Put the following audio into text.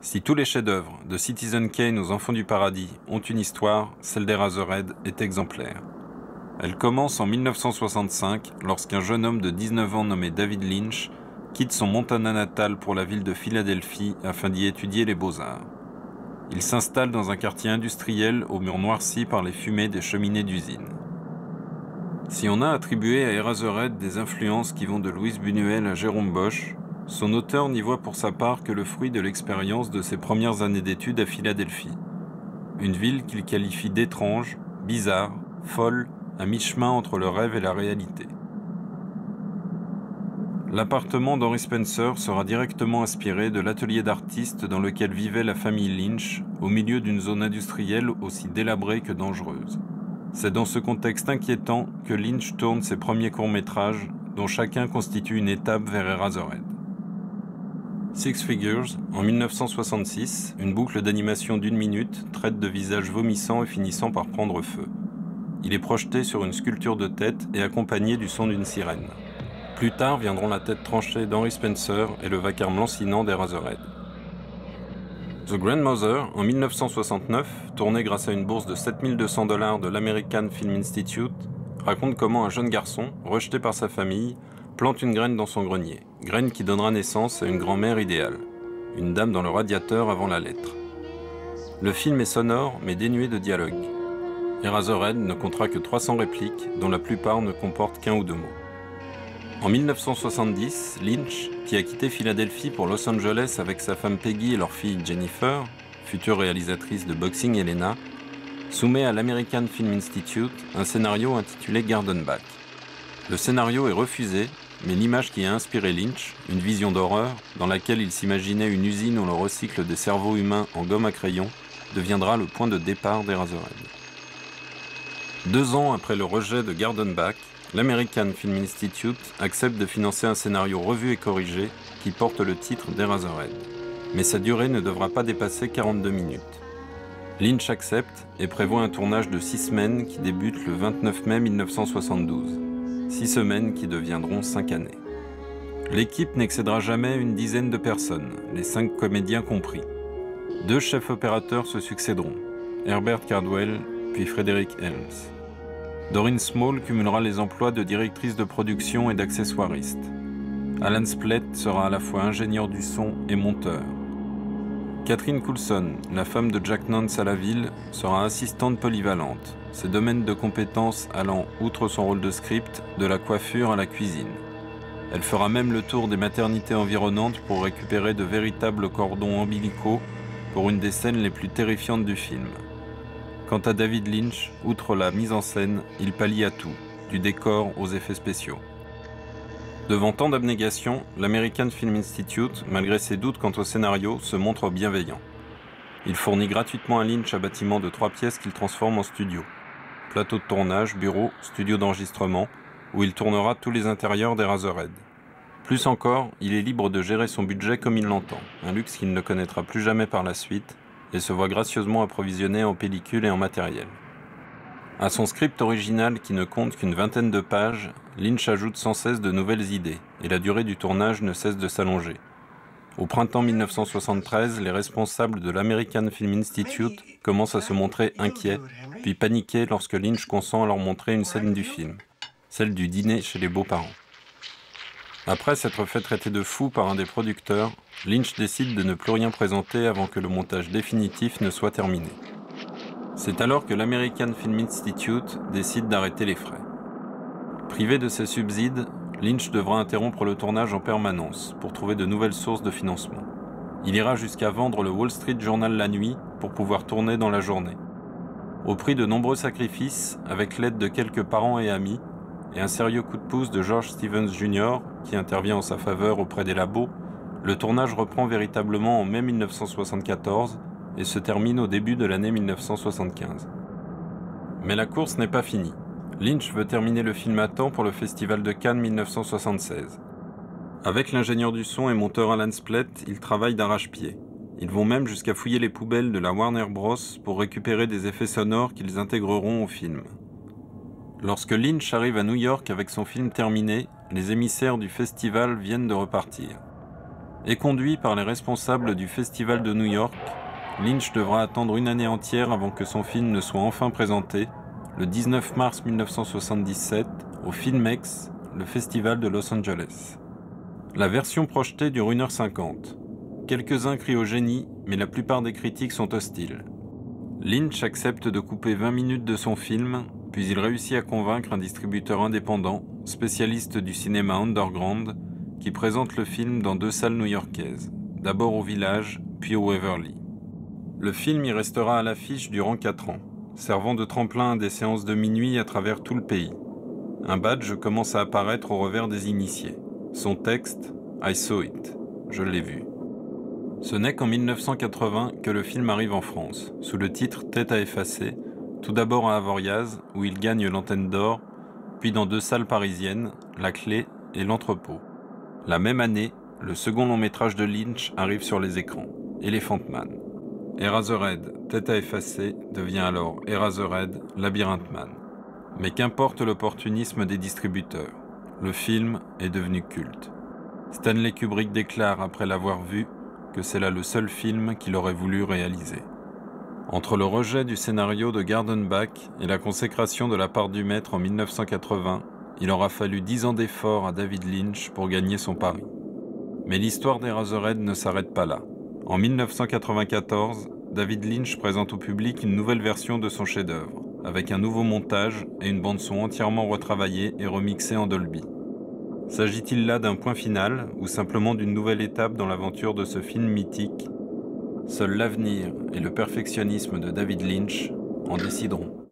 Si tous les chefs-d'œuvre, de Citizen Kane aux Enfants du Paradis, ont une histoire, celle d'Eraserhead est exemplaire. Elle commence en 1965, lorsqu'un jeune homme de 19 ans nommé David Lynch quitte son Montana natal pour la ville de Philadelphie afin d'y étudier les beaux-arts. Il s'installe dans un quartier industriel aux murs noircis par les fumées des cheminées d'usines. Si on a attribué à Eraserhead des influences qui vont de Luis Buñuel à Jérôme Bosch, son auteur n'y voit pour sa part que le fruit de l'expérience de ses premières années d'études à Philadelphie. Une ville qu'il qualifie d'étrange, bizarre, folle, à mi-chemin entre le rêve et la réalité. L'appartement d'Henry Spencer sera directement inspiré de l'atelier d'artiste dans lequel vivait la famille Lynch, au milieu d'une zone industrielle aussi délabrée que dangereuse. C'est dans ce contexte inquiétant que Lynch tourne ses premiers courts-métrages, dont chacun constitue une étape vers Eraserhead. Six Figures, en 1966, une boucle d'animation d'1 minute, traite de visages vomissants et finissant par prendre feu. Il est projeté sur une sculpture de tête et accompagné du son d'une sirène. Plus tard viendront la tête tranchée d'Henry Spencer et le vacarme lancinant d'Eraserhead. The Grandmother, en 1969, tourné grâce à une bourse de $7200 de l'American Film Institute, raconte comment un jeune garçon, rejeté par sa famille, plante une graine dans son grenier, graine qui donnera naissance à une grand-mère idéale, une dame dans le radiateur avant la lettre. Le film est sonore mais dénué de dialogue. Eraserhead ne comptera que 300 répliques, dont la plupart ne comportent qu'un ou deux mots. En 1970, Lynch, qui a quitté Philadelphie pour Los Angeles avec sa femme Peggy et leur fille Jennifer, future réalisatrice de Boxing Helena, soumet à l'American Film Institute un scénario intitulé Garden Back. Le scénario est refusé, mais l'image qui a inspiré Lynch, une vision d'horreur, dans laquelle il s'imaginait une usine où l'on recycle des cerveaux humains en gomme à crayon, deviendra le point de départ d'Eraserhead. 2 ans après le rejet de Garden Back, l'American Film Institute accepte de financer un scénario revu et corrigé qui porte le titre d'Eraserhead. Mais sa durée ne devra pas dépasser 42 minutes. Lynch accepte et prévoit un tournage de 6 semaines qui débute le 29 mai 1972. 6 semaines qui deviendront 5 années. L'équipe n'excédera jamais une dizaine de personnes, les 5 comédiens compris. 2 chefs opérateurs se succéderont, Herbert Cardwell puis Frederick Helms. Doreen Small cumulera les emplois de directrice de production et d'accessoiriste. Alan Splett sera à la fois ingénieur du son et monteur. Catherine Coulson, la femme de Jack Nance à la ville, sera assistante polyvalente, ses domaines de compétences allant, outre son rôle de script, de la coiffure à la cuisine. Elle fera même le tour des maternités environnantes pour récupérer de véritables cordons ombilicaux pour une des scènes les plus terrifiantes du film. Quant à David Lynch, outre la mise en scène, il pallie à tout, du décor aux effets spéciaux. Devant tant d'abnégation, l'American Film Institute, malgré ses doutes quant au scénario, se montre bienveillant. Il fournit gratuitement à Lynch un bâtiment de 3 pièces qu'il transforme en studio. Plateau de tournage, bureau, studio d'enregistrement, où il tournera tous les intérieurs d'Eraserhead. Plus encore, il est libre de gérer son budget comme il l'entend, un luxe qu'il ne connaîtra plus jamais par la suite, et se voit gracieusement approvisionné en pellicules et en matériel. À son script original qui ne compte qu'une 20aine de pages, Lynch ajoute sans cesse de nouvelles idées, et la durée du tournage ne cesse de s'allonger. Au printemps 1973, les responsables de l'American Film Institute commencent à se montrer inquiets, puis paniqués lorsque Lynch consent à leur montrer une scène du film, celle du dîner chez les beaux-parents. Après s'être fait traiter de fou par un des producteurs, Lynch décide de ne plus rien présenter avant que le montage définitif ne soit terminé. C'est alors que l'American Film Institute décide d'arrêter les frais. Privé de ses subsides, Lynch devra interrompre le tournage en permanence pour trouver de nouvelles sources de financement. Il ira jusqu'à vendre le Wall Street Journal la nuit pour pouvoir tourner dans la journée. Au prix de nombreux sacrifices, avec l'aide de quelques parents et amis, et un sérieux coup de pouce de George Stevens Jr., qui intervient en sa faveur auprès des labos, le tournage reprend véritablement en mai 1974 et se termine au début de l'année 1975. Mais la course n'est pas finie. Lynch veut terminer le film à temps pour le Festival de Cannes 1976. Avec l'ingénieur du son et monteur Alan Splett, ils travaillent d'arrache-pied. Ils vont même jusqu'à fouiller les poubelles de la Warner Bros. Pour récupérer des effets sonores qu'ils intégreront au film. Lorsque Lynch arrive à New York avec son film terminé, les émissaires du festival viennent de repartir. Éconduit par les responsables du Festival de New York, Lynch devra attendre une année entière avant que son film ne soit enfin présenté, le 19 mars 1977, au Filmex, le festival de Los Angeles. La version projetée dure 1h50. Quelques-uns crient au génie, mais la plupart des critiques sont hostiles. Lynch accepte de couper 20 minutes de son film, puis il réussit à convaincre un distributeur indépendant, spécialiste du cinéma underground, qui présente le film dans 2 salles new-yorkaises, d'abord au Village, puis au Waverly. Le film y restera à l'affiche durant 4 ans, servant de tremplin à des séances de minuit à travers tout le pays. Un badge commence à apparaître au revers des initiés. Son texte, « I saw it », je l'ai vu. Ce n'est qu'en 1980 que le film arrive en France, sous le titre Tête à effacer, tout d'abord à Avoriaz, où il gagne l'Antenne d'Or, puis dans 2 salles parisiennes, La Clé et L'Entrepôt. La même année, le second long métrage de Lynch arrive sur les écrans, Elephant Man. Eraserhead, Tête à effacer, devient alors Eraserhead, Labyrinth Man. Mais qu'importe l'opportunisme des distributeurs, le film est devenu culte. Stanley Kubrick déclare après l'avoir vu que c'est là le seul film qu'il aurait voulu réaliser. Entre le rejet du scénario de Gardenbach et la consécration de La part du maître en 1980, il aura fallu 10 ans d'efforts à David Lynch pour gagner son pari. Mais l'histoire d'Eraserhead ne s'arrête pas là. En 1994, David Lynch présente au public une nouvelle version de son chef-d'œuvre, avec un nouveau montage et une bande-son entièrement retravaillée et remixée en Dolby. S'agit-il là d'un point final ou simplement d'une nouvelle étape dans l'aventure de ce film mythique ? Seul l'avenir et le perfectionnisme de David Lynch en décideront.